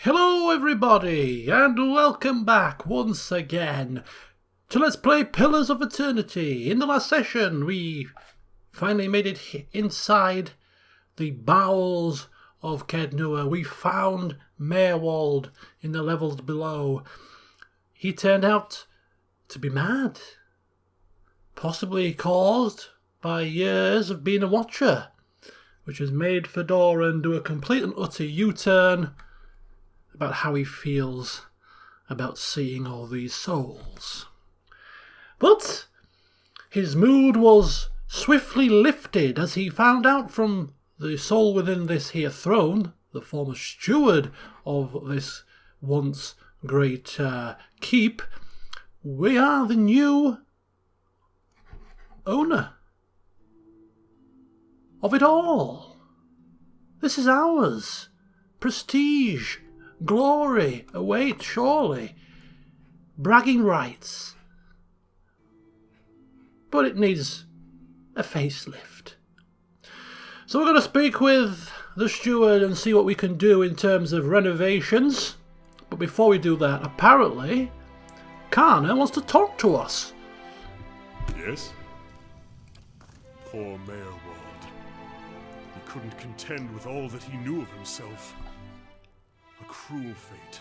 Hello everybody, and welcome back once again to Let's Play Pillars of Eternity. In the last session, we finally made it inside the bowels of Kednua. We found Mayorwald in the levels below. He turned out to be mad, possibly caused by years of being a watcher, which has made Fedoran do a complete and utter U-turn about how he feels about seeing all these souls. But his mood was swiftly lifted as he found out from the soul within this here throne, the former steward of this once great keep, we are the new owner of it all. This is ours. Prestige, glory await, surely. Bragging rights. But it needs a facelift. So we're going to speak with the steward and see what we can do in terms of renovations. But before we do that, apparently, Kana wants to talk to us. Yes? Poor Mayorwald. He couldn't contend with all that he knew of himself. A cruel fate.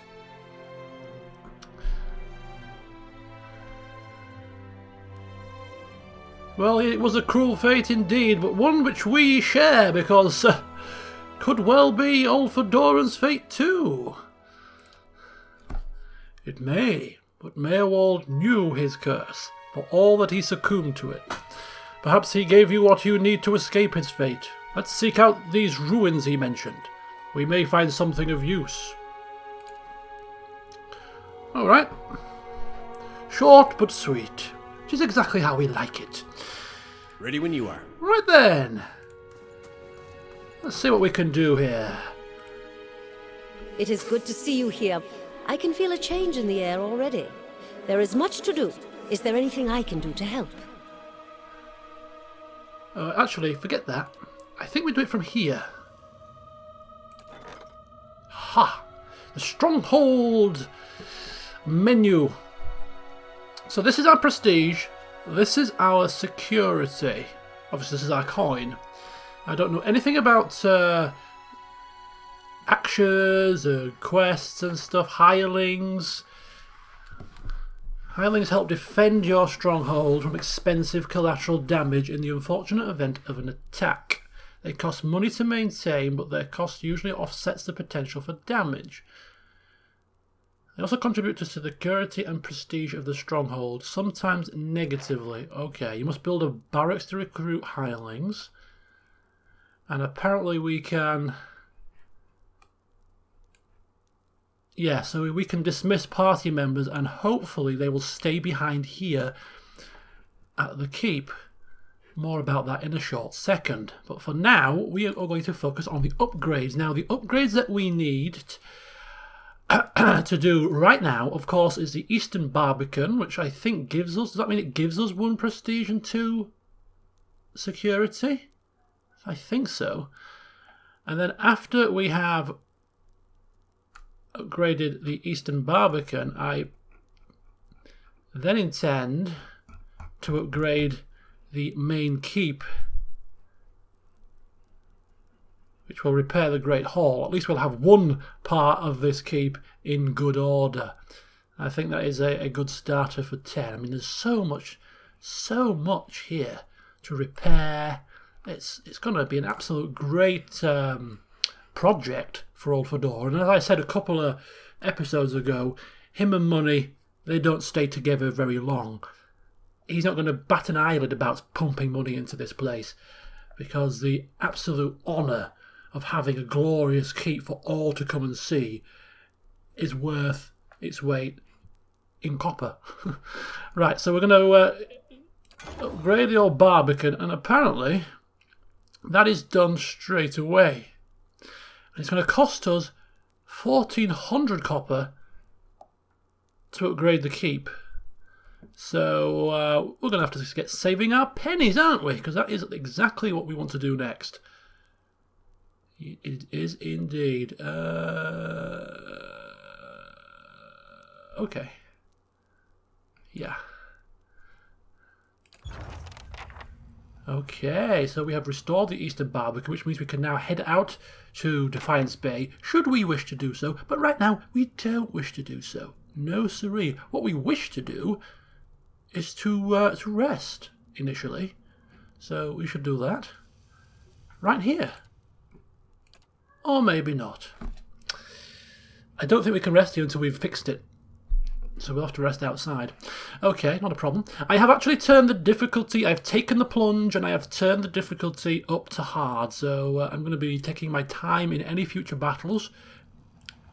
Well, it was a cruel fate indeed, but one which we share, because could well be old Fedoran's fate too. It may, but Mayorwald knew his curse, for all that he succumbed to it. Perhaps he gave you what you need to escape his fate. Let's seek out these ruins he mentioned. We may find something of use. Alright. Short but sweet, which is exactly how we like it. Ready when you are. Right then. Let's see what we can do here. It is good to see you here. I can feel a change in the air already. There is much to do. Is there anything I can do to help? Actually, forget that. I think we do it from here. Ha! The stronghold menu. So this is our prestige. This is our security. Obviously, this is our coin. I don't know anything about actions, quests and stuff. Hirelings. Hirelings help defend your stronghold from expensive collateral damage in the unfortunate event of an attack. They cost money to maintain, but their cost usually offsets the potential for damage. They also contribute to the security and prestige of the stronghold, sometimes negatively. Okay, you must build a barracks to recruit hirelings. And apparently we can... yeah, so we can dismiss party members and hopefully they will stay behind here at the keep. More about that in a short second. But for now, we are going to focus on the upgrades. Now, the upgrades that we need to do right now, of course, is the Eastern Barbican, which I think gives us... does that mean it gives us 1 prestige and 2 security? I think so. And then after we have upgraded the Eastern Barbican, I then intend to upgrade the main keep, which will repair the Great Hall. At least we'll have one part of this keep in good order. I think that is a good starter for 10. I mean, there's so much here to repair. It's going to be an absolute great project for old Fedoran. And as I said a couple of episodes ago, him and money, they don't stay together very long. He's not going to bat an eyelid about pumping money into this place, because the absolute honour of having a glorious keep for all to come and see is worth its weight in copper. Right, so we're going to upgrade the old Barbican, and apparently that is done straight away. And it's going to cost us 1,400 copper to upgrade the keep. So we're going to have to get saving our pennies, aren't we? Because that is exactly what we want to do next. It is indeed. Okay. Yeah. Okay, so we have restored the Eastern Barbican, which means we can now head out to Defiance Bay, should we wish to do so. But right now, we don't wish to do so. No siree. What we wish to do is to rest, initially. So we should do that. Right here. Or maybe not. I don't think we can rest here until we've fixed it. So we'll have to rest outside. Okay, not a problem. I have actually turned the difficulty. I've taken the plunge and I have turned the difficulty up to hard. So I'm going to be taking my time in any future battles,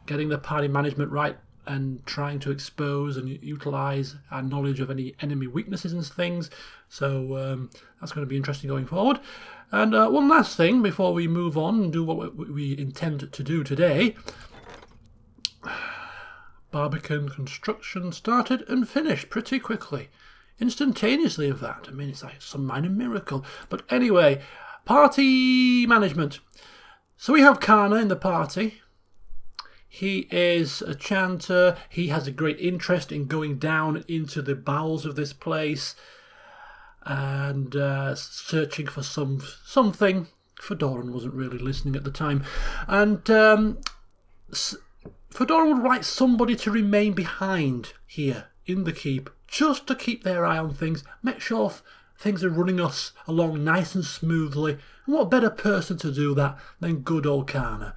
getting the party management right and trying to expose and utilise our knowledge of any enemy weaknesses and things. So that's going to be interesting going forward. And one last thing before we move on and do what we intend to do today. Barbican construction started and finished pretty quickly. Instantaneously, in fact. I mean, it's like some minor miracle. But anyway, party management. So we have Kana in the party. He is a chanter. He has a great interest in going down into the bowels of this place and searching for something. Fedoran wasn't really listening at the time. And Fedoran would like somebody to remain behind here in the keep, just to keep their eye on things, make sure things are running us along nice and smoothly. And what better person to do that than good old Kana?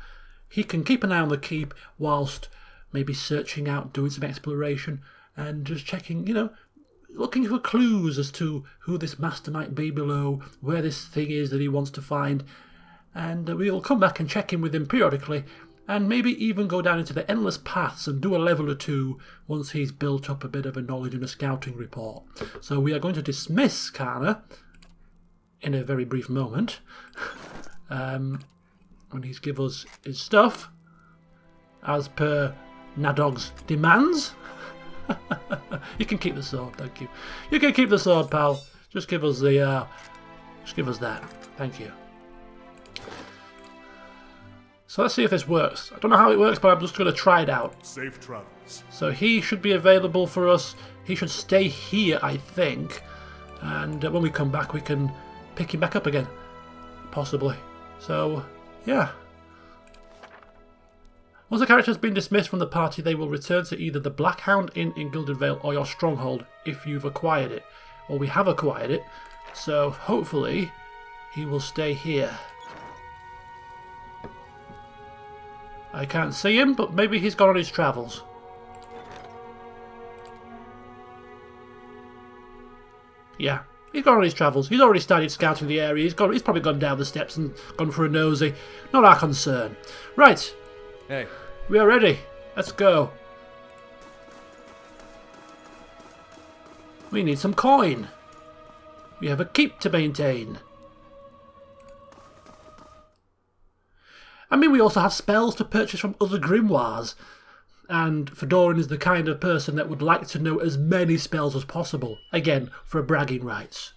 He can keep an eye on the keep whilst maybe searching out, doing some exploration, and just checking, looking for clues as to who this master might be below, where this thing is that he wants to find. And we'll come back and check in with him periodically, and maybe even go down into the endless paths and do a level or two once he's built up a bit of a knowledge and a scouting report. So we are going to dismiss Kana in a very brief moment when he's give us his stuff as per Nadog's demands. You can keep the sword, thank you. You can keep the sword, pal. Just give us the just give us that. Thank you. So let's see if this works. I don't know how it works, but I'm just going to try it out. Safe travels. So he should be available for us. He should stay here, I think. And when we come back, we can pick him back up again. Possibly. So, yeah. Once the character has been dismissed from the party, they will return to either the Black Hound Inn in Gilded Vale or your stronghold if you've acquired it. Or we have acquired it. So hopefully he will stay here. I can't see him, but maybe he's gone on his travels. Yeah, he's gone on his travels. He's already started scouting the area. He's probably gone down the steps and gone for a nosy. Not our concern. Right. Hey. We are ready. Let's go. We need some coin. We have a keep to maintain. I mean, we also have spells to purchase from other grimoires, and Fedoran is the kind of person that would like to know as many spells as possible, again, for bragging rights.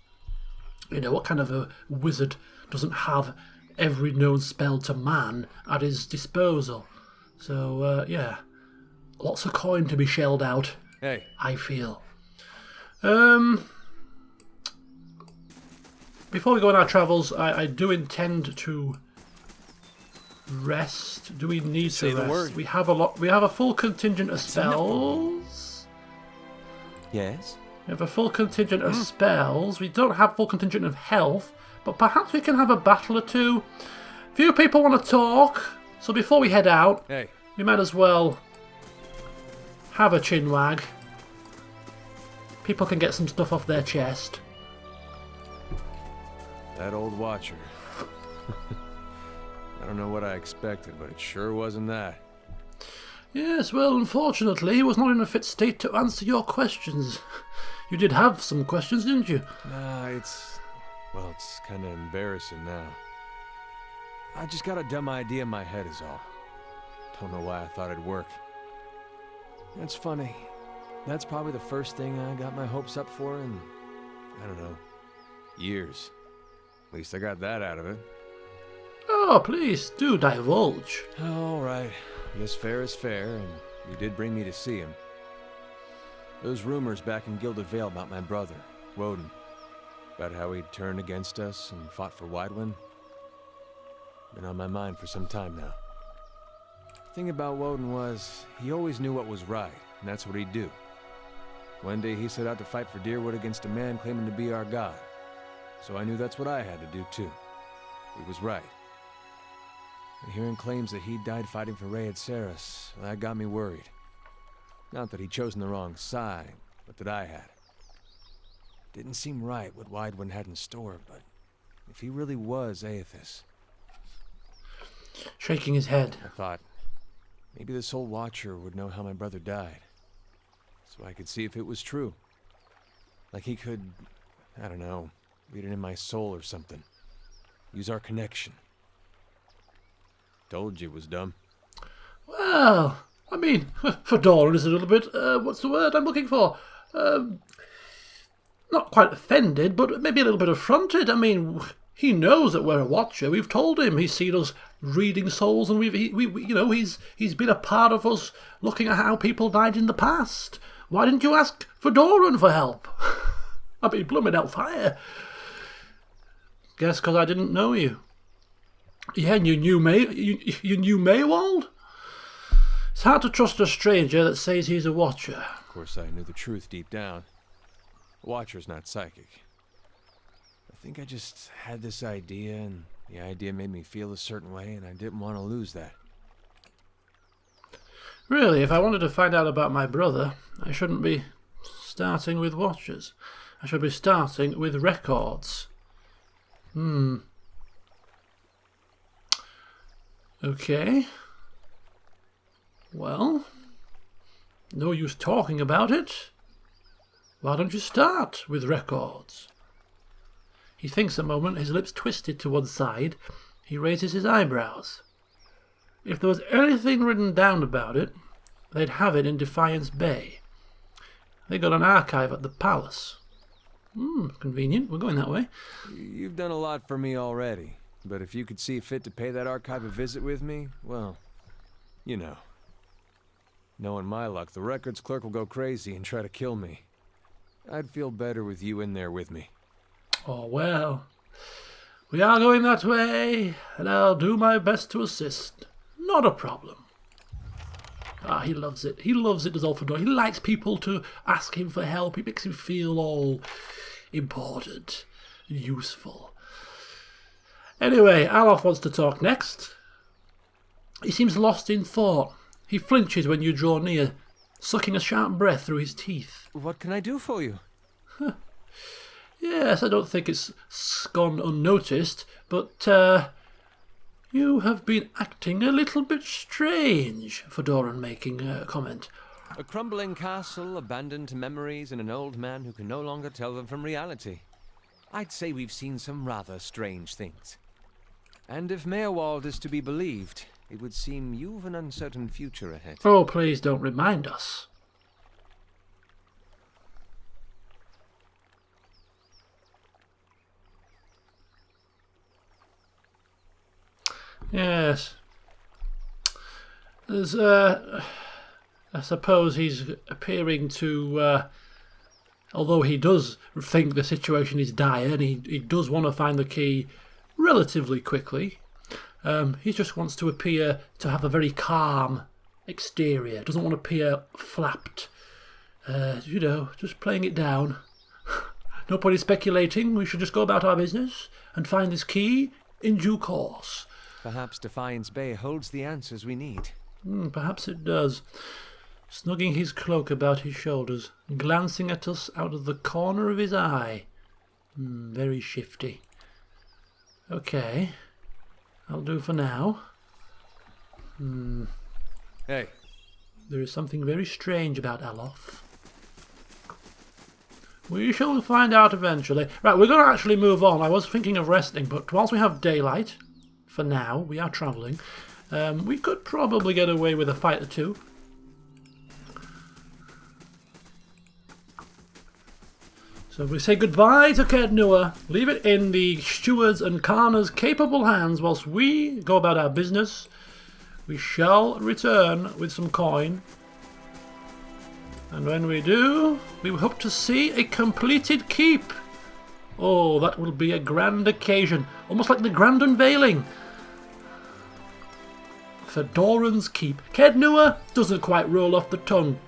What kind of a wizard doesn't have every known spell to man at his disposal? So, yeah, lots of coin to be shelled out, Hey. I feel. Before we go on our travels, I do intend to rest. Do we need Say to the rest? word. We have a full contingent of spells. Yes? We have a full contingent of spells. We don't have full contingent of health, but perhaps we can have a battle or two. Few people want to talk, so before we head out, Hey. we might as well have a chinwag. People can get some stuff off their chest. That old watcher. I don't know what I expected, but it sure wasn't that. Yes, well, unfortunately, he was not in a fit state to answer your questions. You did have some questions, didn't you? Nah, it's kind of embarrassing now. I just got a dumb idea in my head is all. Don't know why I thought it'd work. That's funny. That's probably the first thing I got my hopes up for in, I don't know, years. At least I got that out of it. Oh, please, do divulge. All right. Guess fair is fair, and you did bring me to see him. Those rumors back in Gilded Vale about my brother, Woden, about how he'd turned against us and fought for Weidwin, been on my mind for some time now. The thing about Woden was, he always knew what was right, and that's what he'd do. One day he set out to fight for Deerwood against a man claiming to be our god. So I knew that's what I had to do too. He was right. And hearing claims that he died fighting for Rhea Saris, that got me worried. Not that he'd chosen the wrong side, but that I had. Didn't seem right what Weidwin had in store, but if he really was Aethys... Shaking his head. I thought, maybe this old Watcher would know how my brother died. So I could see if it was true. Like he could, I don't know, read it in my soul or something. Use our connection. Told you it was dumb. Well, I mean, Fedoran is a little bit, what's the word I'm looking for? Not quite offended, but maybe a little bit affronted. I mean, he knows that we're a Watcher. We've told him. He's seen us reading souls, and he's been a part of us looking at how people died in the past. Why didn't you ask Fedoran for help? I mean, blooming hellfire. Guess because I didn't know you. Yeah, and you knew Maywald? It's hard to trust a stranger that says he's a Watcher. Of course, I knew the truth deep down. A Watcher's not psychic. I think I just had this idea, and the idea made me feel a certain way, and I didn't want to lose that. Really, if I wanted to find out about my brother, I shouldn't be starting with Watchers. I should be starting with records. Okay. Well, no use talking about it. Why don't you start with records? He thinks a moment, his lips twisted to one side. He raises his eyebrows. If there was anything written down about it, they'd have it in Defiance Bay. They got an archive at the palace. Convenient. We're going that way. You've done a lot for me already, but if you could see fit to pay that archive a visit with me, well, you know. Knowing my luck, the records clerk will go crazy and try to kill me. I'd feel better with you in there with me. Oh, well. We are going that way, and I'll do my best to assist. Not a problem. He loves it. He loves it, does Fedoran. He likes people to ask him for help. It makes him feel all important and useful. Anyway, Alof wants to talk next. He seems lost in thought. He flinches when you draw near, sucking a sharp breath through his teeth. What can I do for you? Yes, I don't think it's gone unnoticed, but you have been acting a little bit strange, Fedoran making a comment. A crumbling castle, abandoned to memories, and an old man who can no longer tell them from reality. I'd say we've seen some rather strange things. And if Maywald is to be believed, it would seem you've an uncertain future ahead. Oh, please don't remind us. Yes. There's, I suppose he's appearing to, although he does think the situation is dire and he does want to find the key relatively quickly, he just wants to appear to have a very calm exterior, doesn't want to appear flapped, just playing it down. No point in speculating, we should just go about our business and find this key in due course. Perhaps Defiance Bay holds the answers we need. Perhaps it does. Snugging his cloak about his shoulders, glancing at us out of the corner of his eye. Very shifty. Okay. I'll do for now. Hey. There is something very strange about Alof. We shall find out eventually. Right, we're going to actually move on. I was thinking of resting, but whilst we have daylight, for now, we are travelling, we could probably get away with a fight or two. So we say goodbye to Caed Nua, leave it in the stewards and Karna's capable hands whilst we go about our business. We shall return with some coin And when we do, we hope to see a completed keep. Oh, that will be a grand occasion. Almost like the grand unveiling. Fedoran's Keep. Kednua doesn't quite roll off the tongue.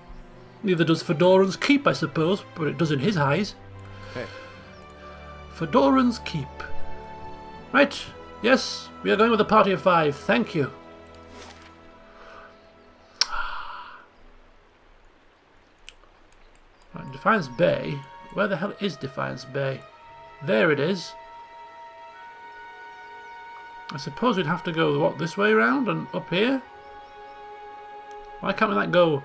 Neither does Fedoran's Keep, I suppose, but it does in his eyes. Hey. Fedoran's Keep. Right, yes, we are going with a party of 5. Thank you. Right, Defiance Bay. Where the hell is Defiance Bay? There it is. I suppose we'd have to go, what, this way around and up here? Why can't we not go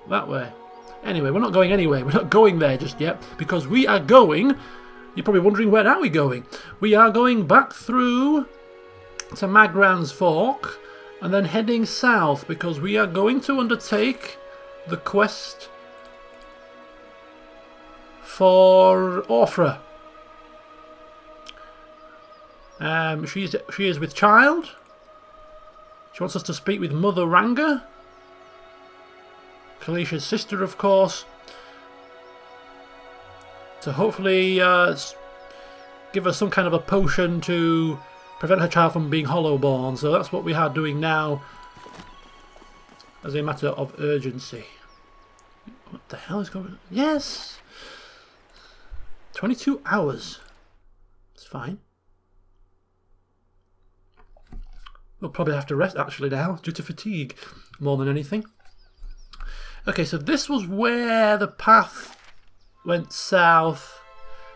that way? Anyway, we're not going anywhere. We're not going there just yet because we are going... You're probably wondering, where are we going? We are going back through to Magran's Fork and then heading south because we are going to undertake the quest for Orfra. She is with child. She wants us to speak with Mother Ranga, Kalisha's sister, of course, to hopefully give us some kind of a potion to prevent her child from being hollow-born. So that's what we are doing now as a matter of urgency. What the hell is going on? Yes! 22 hours. It's fine. We'll probably have to rest actually now, due to fatigue, more than anything. Okay, so this was where the path went south.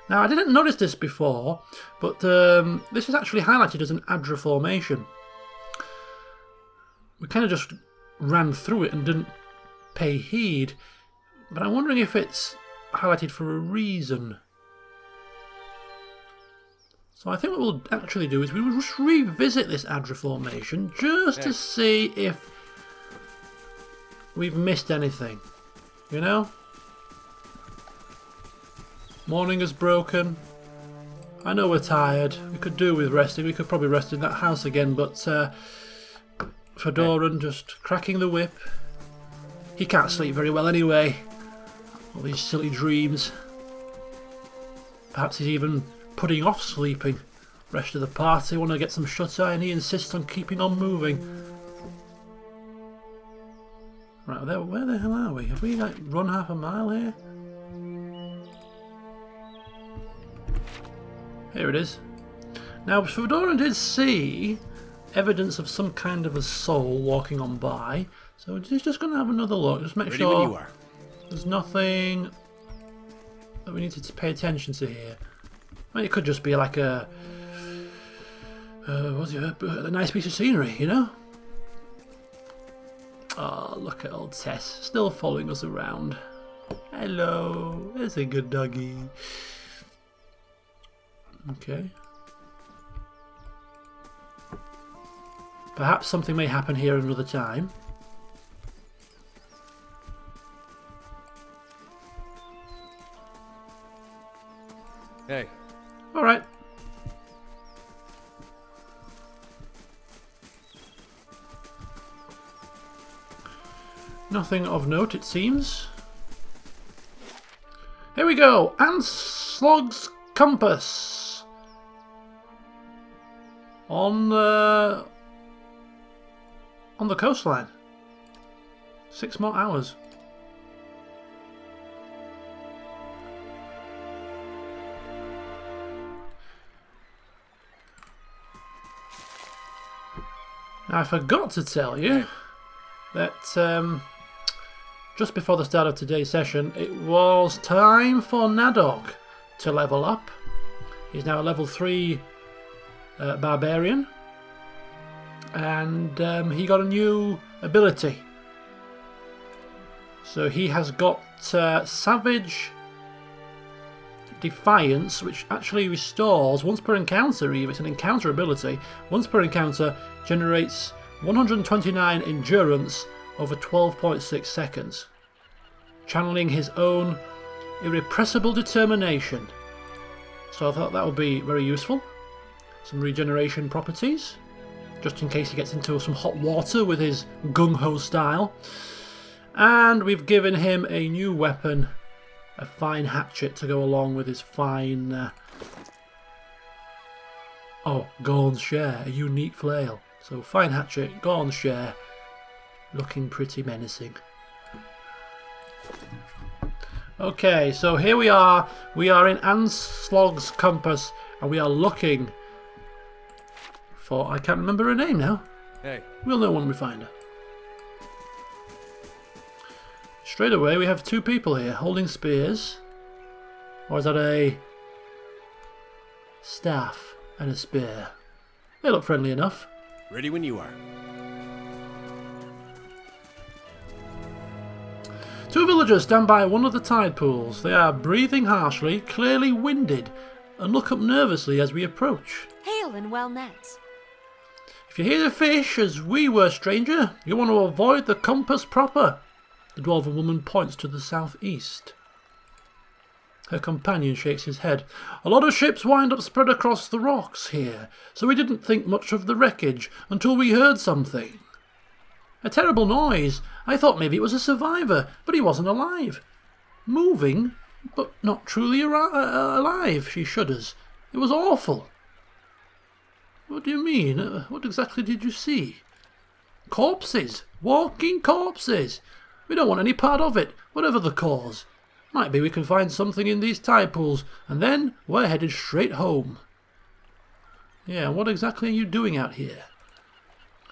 Now, I didn't notice this before, but this is actually highlighted as an Adra formation. We kind of just ran through it and didn't pay heed, but I'm wondering if it's highlighted for a reason. So I think what we'll actually do is we will just revisit this Adra formation just to see if we've missed anything, you know? Morning is broken. I know we're tired. We could do with resting. We could probably rest in that house again, but Fedoran just cracking the whip. He can't sleep very well anyway. All these silly dreams. Perhaps he's even putting off sleeping. Rest of the party want to get some shut-eye and he insists on keeping on moving. Right, where the hell are we? Have we like run half a mile here? Here it is. Now, Fedoran did see evidence of some kind of a soul walking on by, so he's just going to have another look. Just make sure when you are. There's nothing that we need to pay attention to here. I mean, it could just be like a nice piece of scenery, you know? Oh, look at old Tess, still following us around. Hello, there's a good doggy. Okay. Perhaps something may happen here another time. Hey. All right. Nothing of note, it seems. Here we go. Anslog's compass. On the coastline. 6 more hours. Now, I forgot to tell you that just before the start of today's session, it was time for Nadog to level up. He's now a level 3 barbarian, and he got a new ability. So he has got Savage Defiance, which actually restores once per encounter. It's an encounter ability. Once per encounter, generates 129 endurance over 12.6 seconds, channeling his own irrepressible determination. So I thought that would be very useful. Some regeneration properties, just in case he gets into some hot water with his gung-ho style. And we've given him a new weapon, a fine hatchet to go along with his fine... Gorn's share, a unique flail. So fine hatchet, Gorn's share, looking pretty menacing. Okay, so here we are. We are in Anslog's compass, and we are looking for... I can't remember her name now. Hey. We'll know when we find her. Straight away, we have two people here holding spears. Or is that a staff and a spear? They look friendly enough. Ready when you are. Two villagers stand by one of the tide pools. They are breathing harshly, clearly winded, and look up nervously as we approach. Hail and well met. If you hear the fish, as we were, stranger, you want to avoid the compass proper. The dwarven woman points to the southeast. Her companion shakes his head. A lot of ships wind up spread across the rocks here, so we didn't think much of the wreckage until we heard something. A terrible noise. I thought maybe it was a survivor, but he wasn't alive. Moving, but not truly alive, she shudders. It was awful. What do you mean? What exactly did you see? Corpses. Walking corpses. We don't want any part of it, whatever the cause. Might be we can find something in these tide pools, and then we're headed straight home. Yeah, what exactly are you doing out here?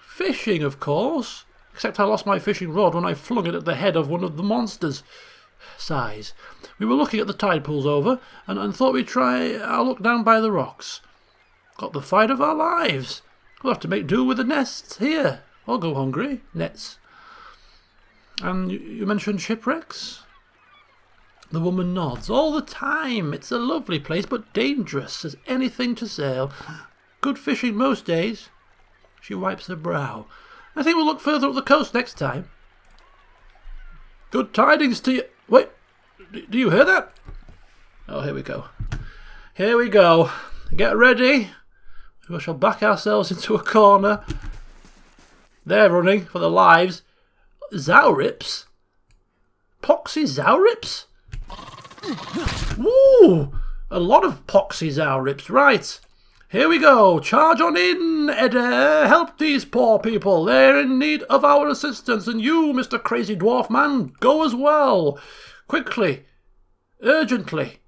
Fishing, of course. Except I lost my fishing rod when I flung it at the head of one of the monsters. Sighs. We were looking at the tide pools over, and thought we'd try our look down by the rocks. Got the fight of our lives. We'll have to make do with the nests here. I'll go hungry. Nets. And you mentioned shipwrecks? The woman nods. All the time. It's a lovely place, but dangerous as anything to sail. Good fishing most days. She wipes her brow. I think we'll look further up the coast next time. Good tidings to you. Wait, do you hear that? Oh, here we go. Here we go. Get ready. We shall back ourselves into a corner. They're running for their lives. Zaurips? Poxy Zaurips? Woo! A lot of Poxy Zaurips. Right. Here we go. Charge on in, Edda. Help these poor people. They're in need of our assistance. And you, Mr. Crazy Dwarf Man, go as well. Quickly. Urgently.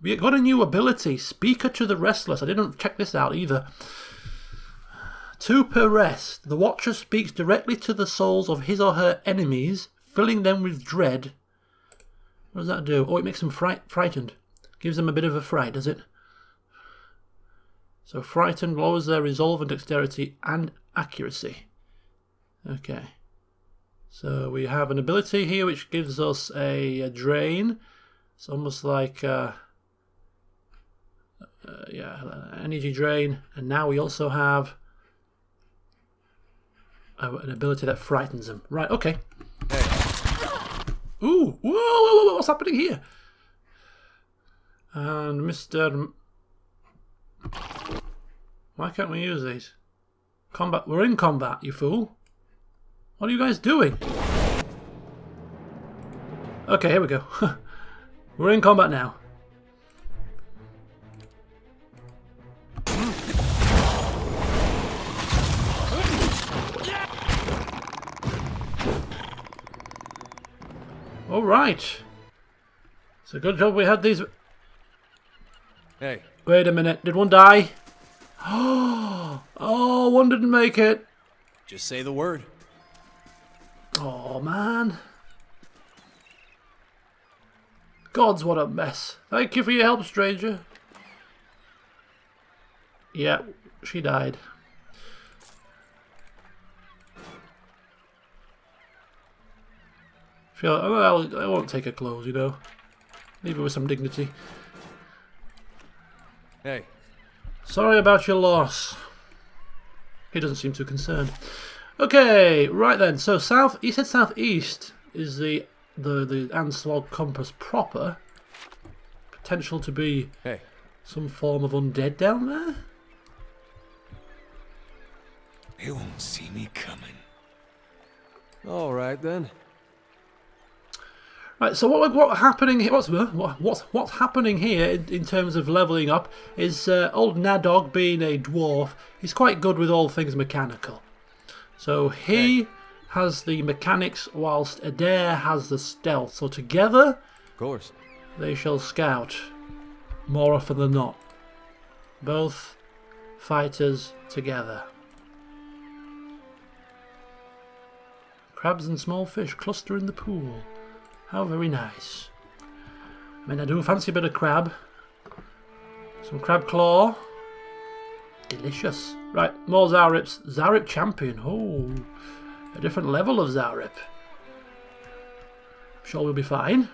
We got a new ability. Speaker to the Restless. I didn't check this out either. Two per rest. The Watcher speaks directly to the souls of his or her enemies, filling them with dread. What does that do? Oh, it makes them frightened. Gives them a bit of a fright, does it? So frightened lowers their resolve and dexterity and accuracy. Okay. So we have an ability here which gives us a drain. It's almost like energy drain. And now we also have an ability that frightens them. Right, okay. Ooh, whoa, what's happening here? And Mr... Why can't we use these? Combat. We're in combat, you fool. What are you guys doing? Okay, here we go. We're in combat now. All right. It's a good job we had these... Hey. Wait a minute. Did one die? Oh, one didn't make it. Just say the word. Oh, man. Gods, what a mess. Thank you for your help, stranger. Yeah, she died. I won't take her clothes, you know. Leave her with some dignity. Hey. Sorry about your loss. He doesn't seem too concerned. Okay, right then. So you said southeast is the Anslog compass proper. Potential to be some form of undead down there. They won't see me coming. All right then. Right, so what's happening here? What's happening here in terms of leveling up is old Nadog, being a dwarf, he's quite good with all things mechanical. So he has the mechanics, whilst Adair has the stealth. So together, Of course. they shall scout more often than not. Both fighters together. Crabs and small fish cluster in the pool. How very nice. I mean, I do fancy a bit of crab. Some crab claw. Delicious. Right, more Zarips. Zarip champion. Oh, a different level of Zarip. I'm sure we'll be fine.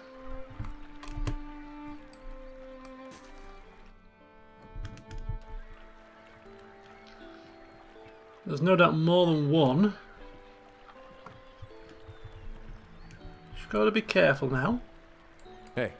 There's no doubt more than one. Just got to be careful now. Hey.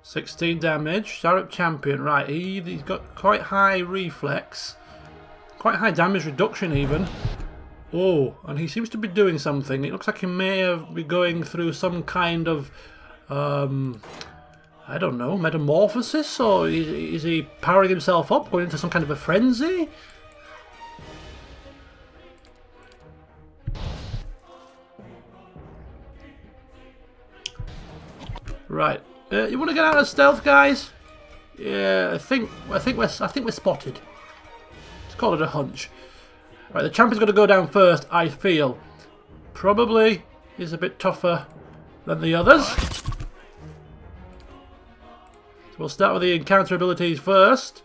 $16 damage. Zarip champion. Right, he's got quite high reflex. Quite high damage reduction even. Oh, and he seems to be doing something. It looks like he may have been going through some kind of, I don't know, metamorphosis? Or is he powering himself up, going into some kind of a frenzy? Right. You want to get out of stealth, guys? Yeah, I think we're spotted. Let's call it a hunch. Right, the champion's got to go down first, I feel. Probably is a bit tougher than the others. So we'll start with the encounter abilities first.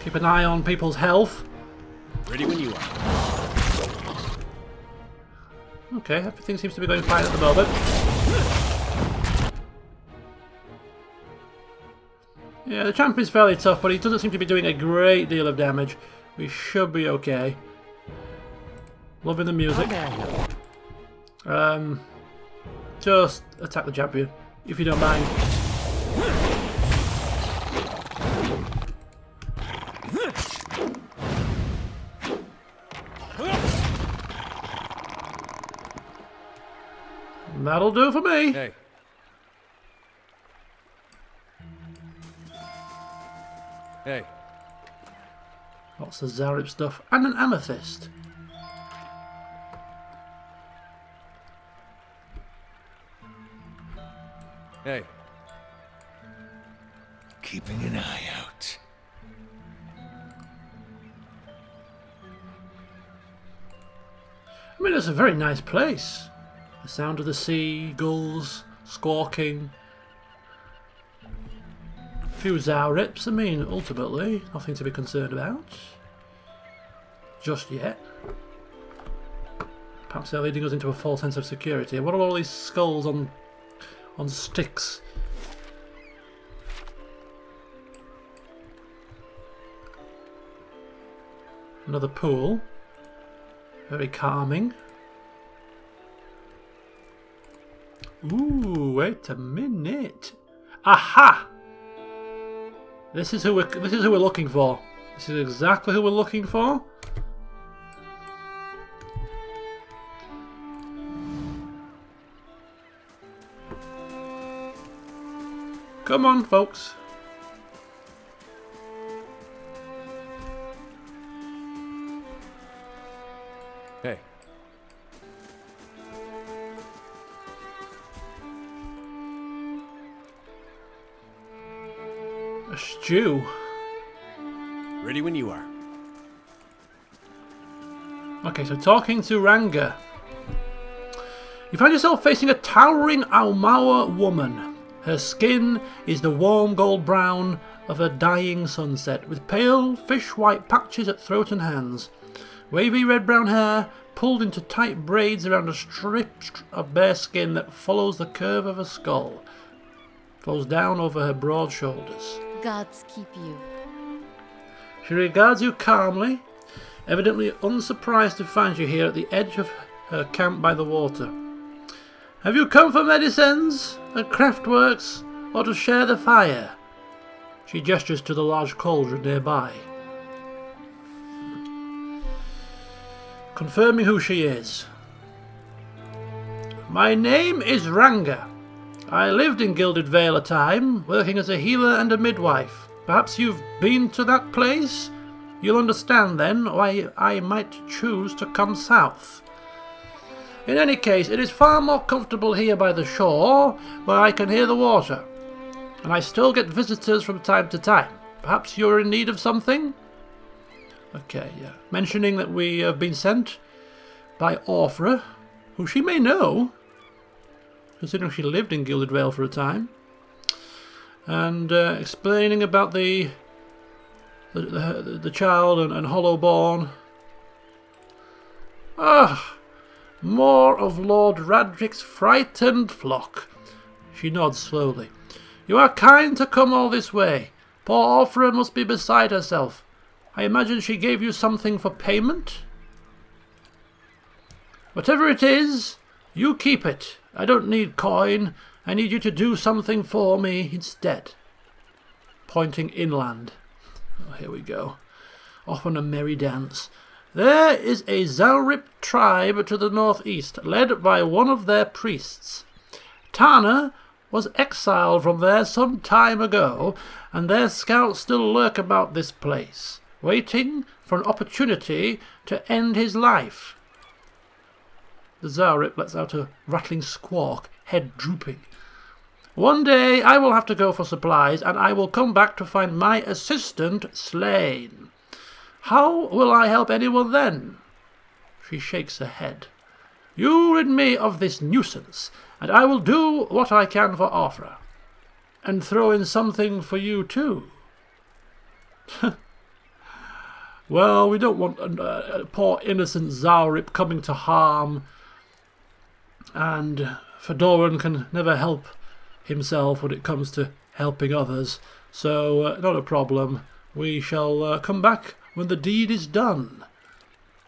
Keep an eye on people's health. Ready when you are. Okay, everything seems to be going fine at the moment. Yeah, the champion's fairly tough, but he doesn't seem to be doing a great deal of damage. We should be okay. Loving the music. Just attack the champion, if you don't mind. That'll do for me. Hey. Hey. Lots of Zarip stuff. And an amethyst. Hey. Keeping an eye out. I mean, it's a very nice place. The sound of the sea, gulls, squawking. A few Zarips, I mean, ultimately, nothing to be concerned about. Just yet. Perhaps they're leading us into a false sense of security. What are all these skulls on sticks? Another pool. Very calming. Ooh, wait a minute. Aha! This is who we're looking for. This is exactly who we're looking for. Come on, folks. Hey. A stew. Ready when you are. Okay, so talking to Ranga. You find yourself facing a towering Aumaua woman. Her skin is the warm gold brown of a dying sunset, with pale fish-white patches at throat and hands. Wavy red-brown hair pulled into tight braids around a strip of bare skin that follows the curve of a skull. Flows down over her broad shoulders. Gods keep you. She regards you calmly, evidently unsurprised to find you here at the edge of her camp by the water. Have you come for medicines and craftworks, or to share the fire? She gestures to the large cauldron nearby. Confirming who she is. My name is Ranga. I lived in Gilded Vale a time, working as a healer and a midwife. Perhaps you've been to that place? You'll understand then why I might choose to come south. In any case, it is far more comfortable here by the shore, where I can hear the water. And I still get visitors from time to time. Perhaps you're in need of something? Okay, yeah. Mentioning that we have been sent by Orfra, who she may know, considering she lived in Gilded Vale for a time. And explaining about the child and Hollowborn. Ah, more of Lord Radric's frightened flock. She nods slowly. You are kind to come all this way. Poor Orfra must be beside herself. I imagine she gave you something for payment? Whatever it is, you keep it. I don't need coin. I need you to do something for me instead. Pointing inland. Oh, here we go. Off on a merry dance. There is a Zalrip tribe to the northeast, led by one of their priests. Tana was exiled from there some time ago, and their scouts still lurk about this place, waiting for an opportunity to end his life. The Zalrip lets out a rattling squawk, head drooping. One day I will have to go for supplies, and I will come back to find my assistant slain. How will I help anyone then? She shakes her head. You rid me of this nuisance, and I will do what I can for Orfra. And throw in something for you too. Well, we don't want a poor innocent Zalrip coming to harm, and Fedoran can never help himself when it comes to helping others, so not a problem. We shall come back when the deed is done.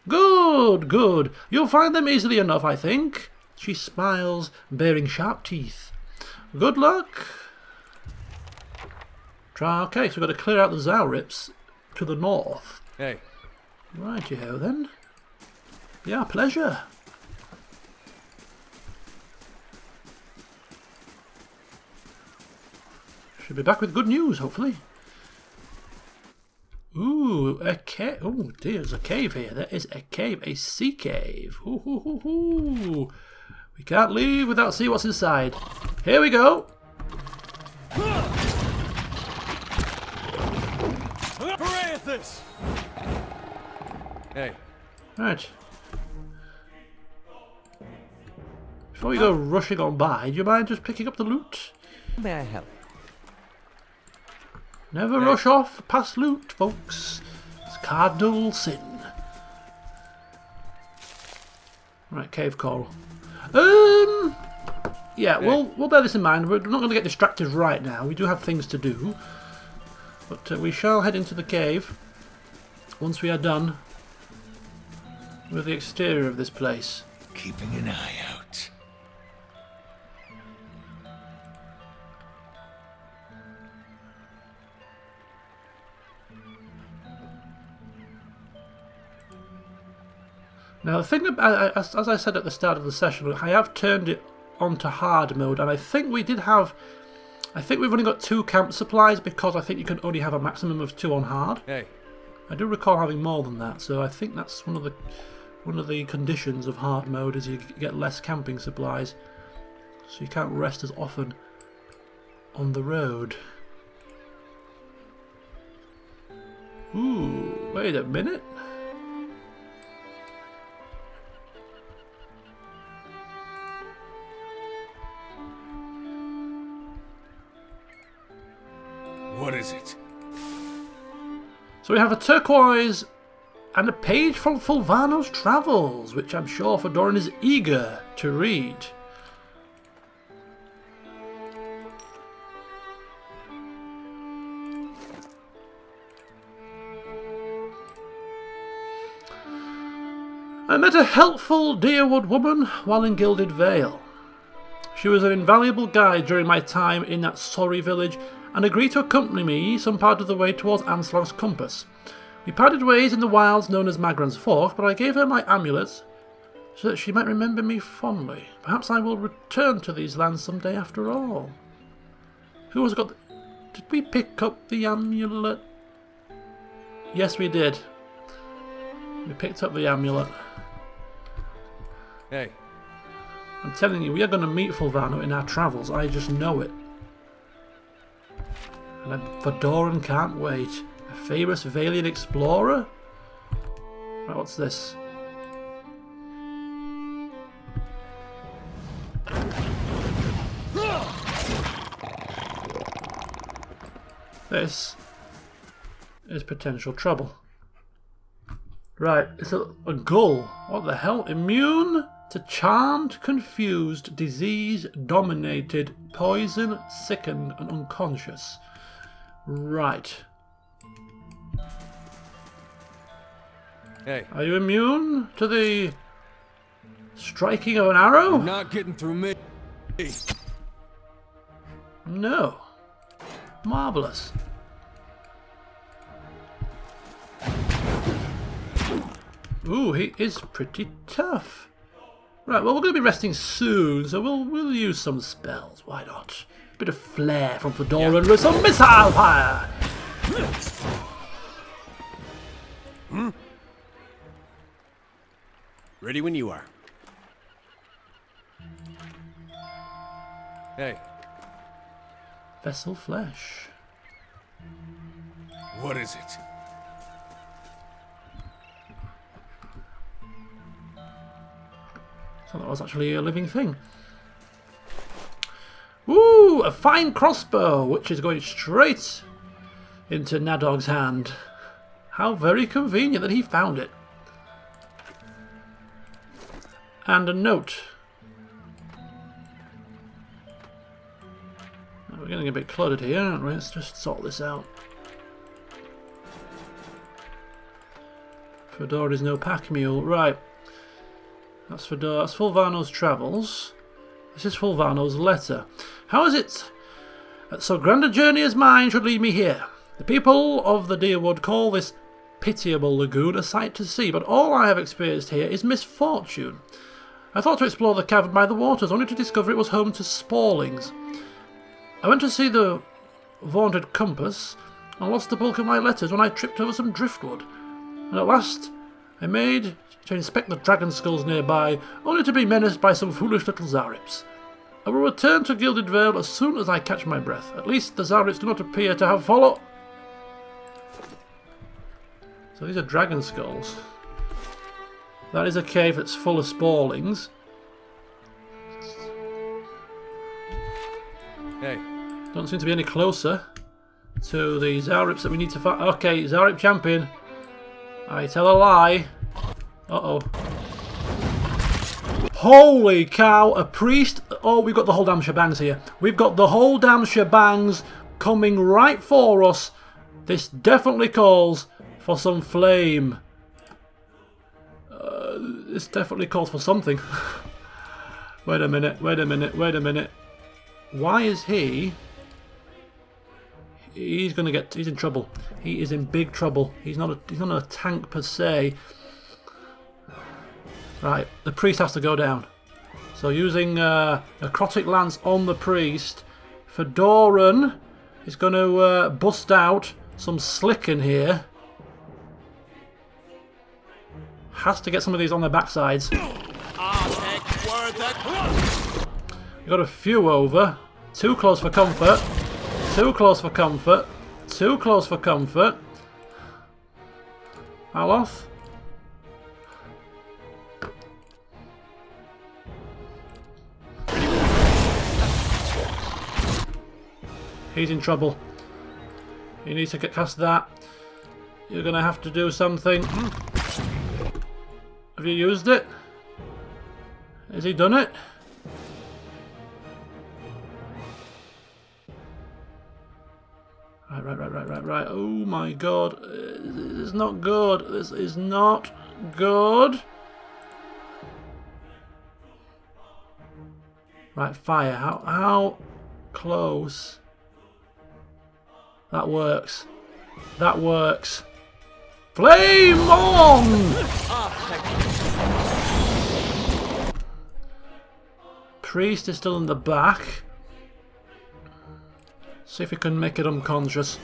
Good, good. You'll find them easily enough, I think. She smiles, baring sharp teeth. Good luck. Okay, so we've got to clear out the Zalrips to the north. Hey. Righty-ho then. Yeah, pleasure. Should be back with good news, hopefully. Ooh, a cave. Oh dear, there's a cave here. There is a cave, a sea cave. Ooh, ooh, ooh, ooh. We can't leave without seeing what's inside. Here we go. This. Hey. Right. Before we go rushing on by, do you mind just picking up the loot? May I help? Never rush off past loot, folks. It's cardinal sin. Right, cave coral. Yeah, we'll bear this in mind. We're not going to get distracted right now. We do have things to do. But we shall head into the cave once we are done with the exterior of this place. Keeping an eye out. Now the thing about, as I said at the start of the session, I have turned it onto hard mode, and I think we did have, I think we've only got 2 camp supplies because I think you can only have a maximum of 2 on hard. Hey. I do recall having more than that, so I think that's one of the conditions of hard mode is you get less camping supplies, so you can't rest as often on the road. Ooh, wait a minute. What is it? So we have a turquoise and a page from Fulvano's Travels, which I'm sure Fedoran is eager to read. I met a helpful Deerwood woman while in Gilded Vale. She was an invaluable guide during my time in that sorry village and agreed to accompany me some part of the way towards Anslag's compass. We parted ways in the wilds known as Magran's Fork, but I gave her my amulets so that she might remember me fondly. Perhaps I will return to these lands someday after all. Who has got... Did we pick up the amulet? Yes, we did. We picked up the amulet. Hey. I'm telling you, we are going to meet Fulvano in our travels. I just know it. And Fedoran can't wait. A famous Valian explorer? Right, what's this? This is potential trouble. Right, it's a gull. What the hell? Immune to charmed, confused, disease-dominated, poison, sickened, and unconscious. Right. Hey. Are you immune to the striking of an arrow? You're not getting through me. No. Marvellous. Ooh, he is pretty tough. Right, well, we're going to be resting soon, so we'll use some spells. Why not? Bit of flair from Fedoran with some missile fire. Ready when you are. Hey. Vessel flesh. What is it? So that was actually a living thing. Ooh, a fine crossbow, which is going straight into Nadog's hand. How very convenient that he found it. And a note. We're getting a bit cluttered here, aren't we? Let's just sort this out. Fedoran is no pack mule. Right. That's Fulvano's travels. This is Fulvano's letter. How is it that so grand a journey as mine should lead me here? The people of the Deerwood call this pitiable lagoon a sight to see, but all I have experienced here is misfortune. I thought to explore the cavern by the waters, only to discover it was home to Spawlings. I went to see the vaunted compass and lost the bulk of my letters when I tripped over some driftwood. And at last I made to inspect the dragon skulls nearby, only to be menaced by some foolish little Zarips. I will return to Gilded Vale as soon as I catch my breath. At least the Zarips do not appear to have followed. So these are dragon skulls. That is a cave that's full of Spawlings. Hey. Don't seem to be any closer to the Zarips that we need to find. Okay, Zarip champion. I tell a lie. Uh-oh. Holy cow, a priest. Oh, we've got the whole damn shebangs here. We've got the whole damn shebangs coming right for us. This definitely calls for some flame. This definitely calls for something. Wait a minute, wait a minute, wait a minute. Why is he... He's in trouble. He is in big trouble. He's not a tank per se. Right, the priest has to go down. So using necrotic lance on the priest, Fedoran is going to bust out some slick in here. Has to get some of these on their backsides. We've got a few over. Too close for comfort. Too close for comfort. Too close for comfort. Aloth. He's in trouble. He needs to get past that. You're going to have to do something. Have you used it? Has he done it? Right. Oh my god. This is not good. This is not good. Right, fire. How close? That works. That works. Flame on! Priest is still in the back. See if we can make it unconscious.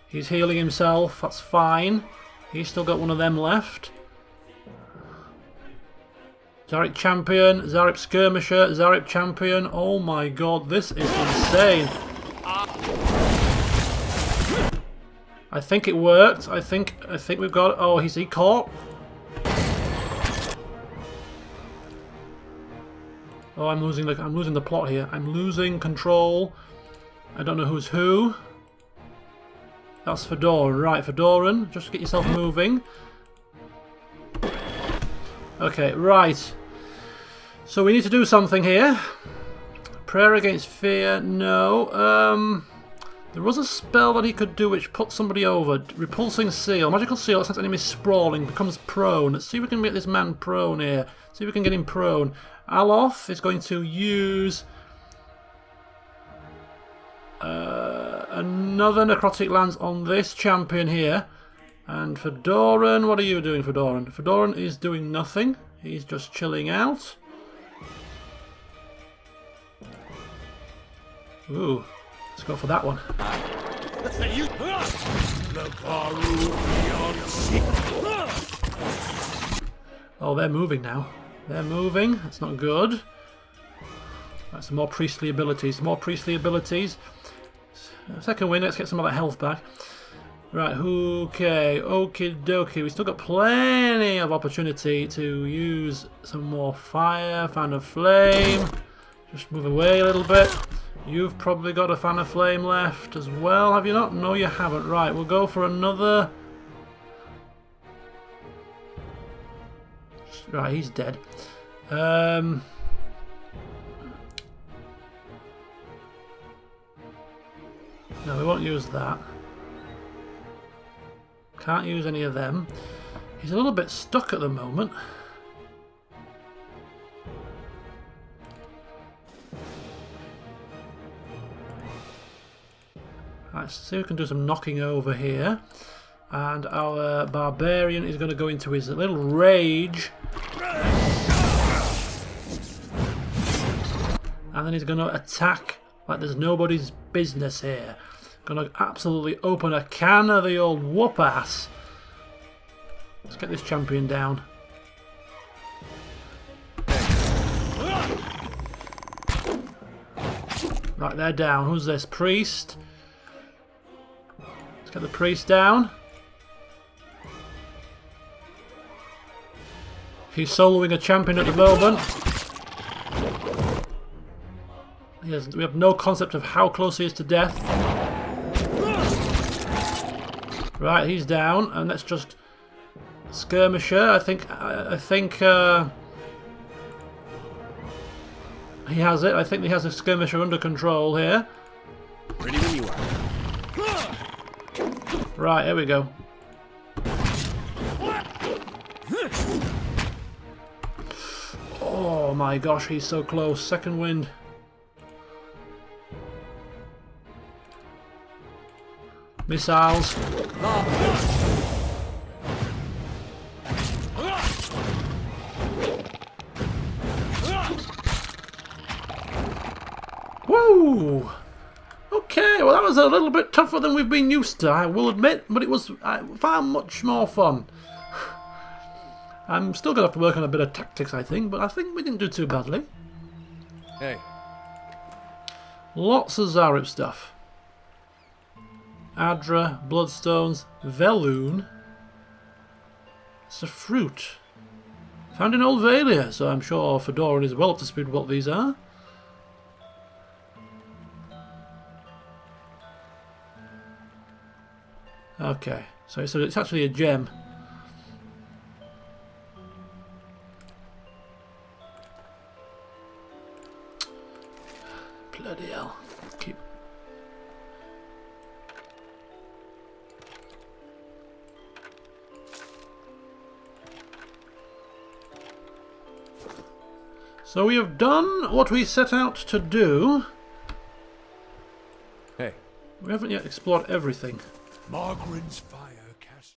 He's healing himself, that's fine. He's still got one of them left. Zarip champion, Zarip skirmisher, Zarip champion. Oh my god, this is insane. I think it worked. I think we've got. Oh, is he caught? Oh, I'm losing the plot here. I'm losing control. I don't know who's who. That's Fedoran. Right, Fedoran, just get yourself moving. Okay, right. So we need to do something here. Prayer against fear. No. There was a spell that he could do which puts somebody over. Repulsing seal. Magical seal that sends enemies sprawling. Becomes prone. Let's see if we can get this man prone here. See if we can get him prone. Aloth is going to use another necrotic lance on this champion here. And Fedoran, what are you doing, Fedoran? Fedoran is doing nothing. He's just chilling out. Ooh. Let's go for that one. Oh, they're moving now. They're moving. That's not good. That's some more priestly abilities. More priestly abilities. Second win. Let's get some of that health back. Right. Okay. Okie dokie. We still got plenty of opportunity to use some more fire. Fan of flame. Just move away a little bit. You've probably got a fan of flame left as well, have you not? No, you haven't. Right, we'll go for another. Right, he's dead. No, we won't use that. Can't use any of them. He's a little bit stuck at the moment. Let's see if we can do some knocking over here. And our barbarian is going to go into his little rage. And then he's going to attack like there's nobody's business here. Going to absolutely open a can of the old whoop ass. Let's get this champion down. Right, they're down. Who's this? Priest. Get the priest down. He's soloing a champion at the moment. We have no concept of how close he is to death. Right, he's down, and let's just skirmisher. I think he has it. I think he has a skirmisher under control here. Ready when you are. Right, here we go. Oh my gosh, he's so close. Second wind. Missiles. Woo! Okay, well that was a little bit tougher than we've been used to, I will admit, but it was far much more fun. I'm still going to have to work on a bit of tactics, I think, but I think we didn't do too badly. Hey. Lots of Zarip stuff. Adra, Bloodstones, Veloon. It's a fruit. Found in Old Valia, so I'm sure Fedoran is well up to speed with what these are. Okay, so it's actually a gem. Bloody hell. Keep. So we have done what we set out to do. Hey. We haven't yet explored everything. Margaren's fire.